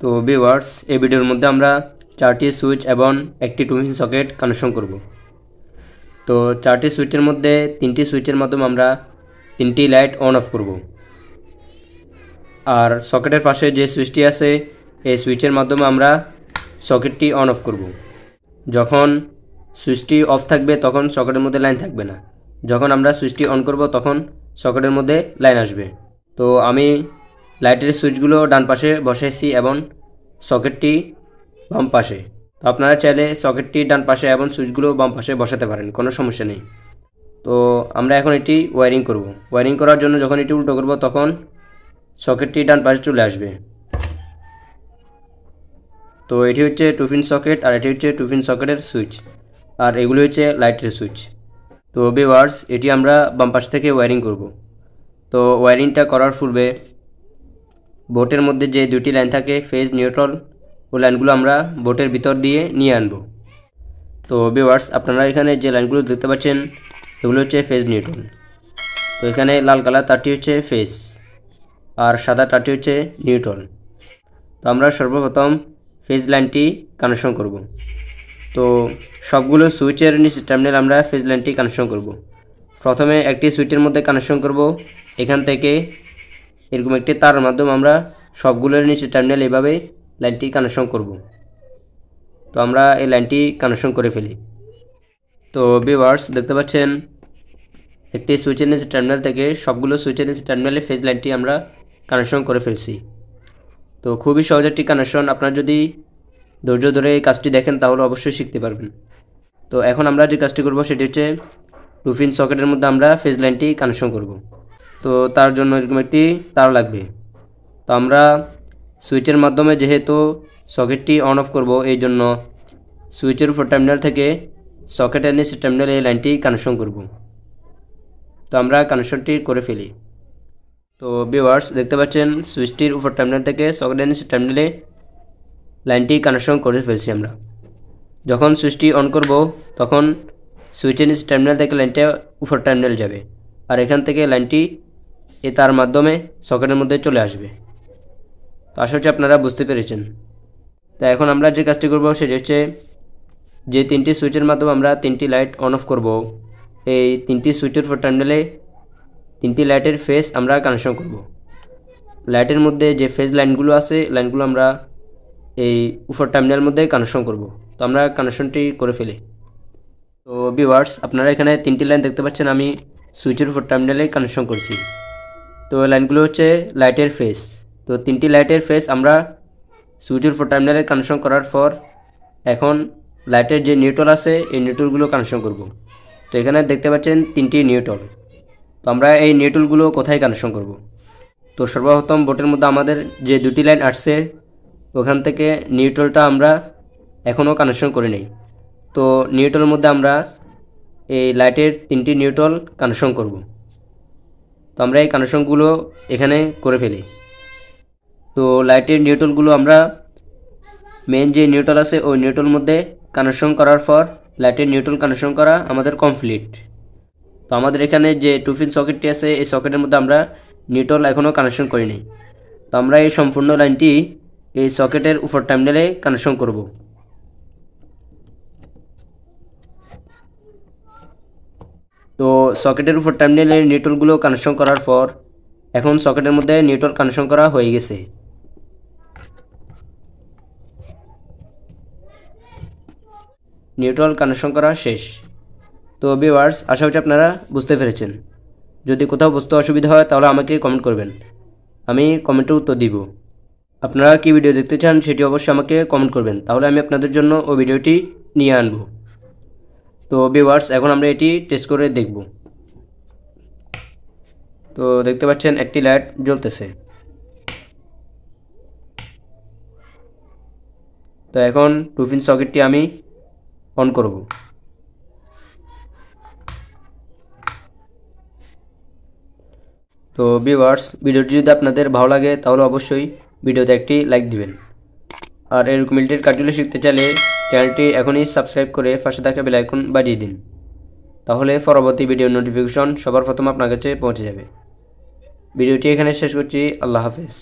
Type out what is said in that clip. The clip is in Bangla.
তো ভিউয়ার্স, এই ভিডিওর মধ্যে আমরা 4টি সুইচ এবং একটি 2 পিন সকেট কানেকশন করব। তো 4টি সুইচের মধ্যে 3টি সুইচের মাধ্যমে আমরা 3টি লাইট অন অফ করব। আর সকেটের পাশে যে সুইচটি আছে এই সুইচের মাধ্যমে আমরা সকেটটি অন অফ করব। যখন সুইচটি অফ থাকবে তখন সকেটের মধ্যে লাইন থাকবে না, যখন আমরা সুইচটি অন করব তখন সকেটের মধ্যে লাইন আসবে। তো আমি লাইটের সুইচগুলো ডান পাশে বসাইছি এবং সকেটটি বাম পাশে। তো আপনারা চাইলে সকেটটি ডান পাশে এবং সুইচগুলো বাম পাশে বসাতে পারেন, কোনো সমস্যা নেই। তো আমরা এখন এটি ওয়্যারিং করব। ওয়্যারিং করার জন্য যখন এটি উল্টো করব তখন সকেটটি ডান পাশে চলে আসবে। তো এটি হচ্ছে 2 পিন সকেট আর এটি হচ্ছে 2 পিন সকেটের সুইচ, আর এগুলি হচ্ছে লাইটের সুইচ। তো ভিউয়ার্স, এটি আমরা বাম পাশ থেকে ওয়্যারিং করব। তো ওয়্যারিংটা করার পূর্বে বোর্ডের মধ্যে যে 2টি লাইন থাকে ফেজ নিউট্রাল, ওই লাইনগুলো আমরা বোর্ডের ভিতর দিয়ে নিয়ে আনব। তো ভিউয়ার্স, আপনারা এখানে যে লাইনগুলো দেখতে পাচ্ছেন এগুলো হচ্ছে ফেজ নিউট্রাল। তো এখানে লাল কালার তারটি হচ্ছে ফেজ আর সাদা তারটি হচ্ছে নিউট্রাল। তো আমরা সর্বপ্রথম ফেজ লাইনটি কানেকশন করব। তো সবগুলো সুইচের নিচে টার্মিনাল আমরা ফেজ লাইনটি কানেকশন করব। প্রথমে একটি সুইচের মধ্যে কানেকশন করব। এখান থেকে এরকম একটি তারের মাধ্যমে আমরা সবগুলোর নিচে টার্মিনাল এভাবে লাইনটি কানেকশন করব। তো আমরা এই লাইনটি কানেকশন করে ফেলি। তো ভিউয়ার্স, দেখতে পাচ্ছেন একটি সুইচের নিচে টার্মিনাল থেকে সবগুলো সুইচের নিচে টার্মিনালে ফেজ লাইনটি আমরা কানেকশন করে ফেলছি। তো খুবই সহজ একটি কানেকশন। আপনারা যদি ধৈর্য ধরে এই কাজটি দেখেন তাহলে অবশ্যই শিখতে পারবেন। তো এখন আমরা যে কাজটি করব সেটি হচ্ছে 2 পিন সকেটের মধ্যে আমরা ফেজ লাইনটি কানেকশন করব। তো তার জন্য এরকম একটি তার লাগবে। তো আমরা সুইচের মাধ্যমে যেহেতু সকেটটি অন অফ করব, এই জন্য সুইচের উপর টার্মিনাল থেকে সকেটের নিচে টার্মিনালে এই লাইনটি কানেকশন করব। তো আমরা কানেকশনটি করে ফেলি। তো ভিউয়ার্স, দেখতে পাচ্ছেন সুইচটির উপর টার্মিনাল থেকে সকেটের নিচে টার্মিনালে লাইনটি কানেকশন করে ফেলছি আমরা। যখন সুইচটি অন করব তখন সুইচের নিচে টার্মিনাল থেকে লাইনটা উপর টার্মিনাল যাবে, আর এখান থেকে লাইনটি তার মাধ্যমে সকেটের মধ্যে চলে আসবে। তো আশা করছি আপনারা বুঝতে পেরেছেন। তো এখন আমরা যে কাজটি করব সেটি হচ্ছে যে 3টি সুইচের মাধ্যমে আমরা 3টি লাইট অন অফ করব, এই 3টি সুইচের উপর টার্মিনালে 3টি লাইটের ফেজ আমরা কানেকশন করব। লাইটের মধ্যে যে ফেজ লাইনগুলো আছে লাইনগুলো আমরা এই উপর টার্মিনাল মধ্যে কানেকশন করব। তো আমরা কানেকশনটি করে ফেলি। তো ভিউয়ার্স, আপনারা এখানে 3টি লাইন দেখতে পাচ্ছেন আমি সুইচের উপর টার্মিনালে কানেকশন করছি। তো লাইনগুলো হচ্ছে লাইটের ফেজ। তো 3টি লাইটের ফেজ আমরা সুইচের উপর টার্মিনালে কানেকশন করার পর এখন লাইটের যে নিউট্রাল আছে এই নিউট্রালগুলো কানেকশন করব। তো এখানে দেখতে পাচ্ছেন 3টি নিউট্রাল। তো আমরা এই নিউট্রালগুলো কোথায় কানেকশন করব? তো সর্বপ্রথম বোর্ডের মধ্যে আমাদের যে 2টি লাইন আসছে ওখান থেকে নিউট্রালটা আমরা এখনও কানেকশন করে নেই। তো নিউট্রালের মধ্যে আমরা এই লাইটের 3টি নিউট্রাল কানেকশন করব। তো আমরা এই কানেকশনগুলো এখানে করে ফেলি। তো লাইটের নিউট্রালগুলো আমরা মেন যে নিউট্রাল আছে ওই নিউট্রাল মধ্যে কানেকশন করার পর লাইটের নিউট্রাল কানেকশন করা আমাদের কমপ্লিট। তো আমাদের এখানে যে 2 পিন সকেটটি আছে এই সকেটের মধ্যে আমরা নিউট্রাল এখনও কানেকশন করিনি। তো আমরা এই সম্পূর্ণ লাইনটি এই সকেটের উপর টার্মিনালে কানেকশন করব। তো সকেটের উপর টার্মিনালে নিউট্রালগুলো কানেকশন করার পর এখন সকেটের মধ্যে নিউট্রাল কানেকশন করা হয়ে গেছে। নিউট্রাল কানেকশন করা শেষ। তো ভিউয়ার্স, আশা করছি আপনারা বুঝতে পেরেছেন। যদি কোথাও বুঝতে অসুবিধা হয় তাহলে আমাকে কমেন্ট করবেন, আমি কমেন্টে উত্তর দিব। আপনারা কি ভিডিও দেখতে চান সেটি অবশ্যই আমাকে কমেন্ট করবেন, তাহলে আমি আপনাদের জন্য ওই ভিডিওটি নিয়ে আনব। তো ভিউয়ার্স, এখন আমরা এটি টেস্ট করে দেখব। তো দেখতে পাচ্ছেন একটি লাইট জ্বলতেছে। তো এখন 2 পিন সকেটটি আমি অন করব। তো ভিউয়ার্স, ভিডিওটি যদি আপনাদের ভালো লাগে তাহলে অবশ্যই ভিডিওতে একটি লাইক দিবেন। আর এরকম রিলেটেড কাজগুলো শিখতে চাইলে চ্যানেলটি এখনই সাবস্ক্রাইব করে পাশে থাকা বেল আইকন বাজিয়ে দিন, তাহলে পরবর্তী ভিডিও নোটিফিকেশন সবার প্রথম আপনার কাছে পৌঁছে যাবে। ভিডিওটি এখানে শেষ করছি। আল্লাহ হাফেজ।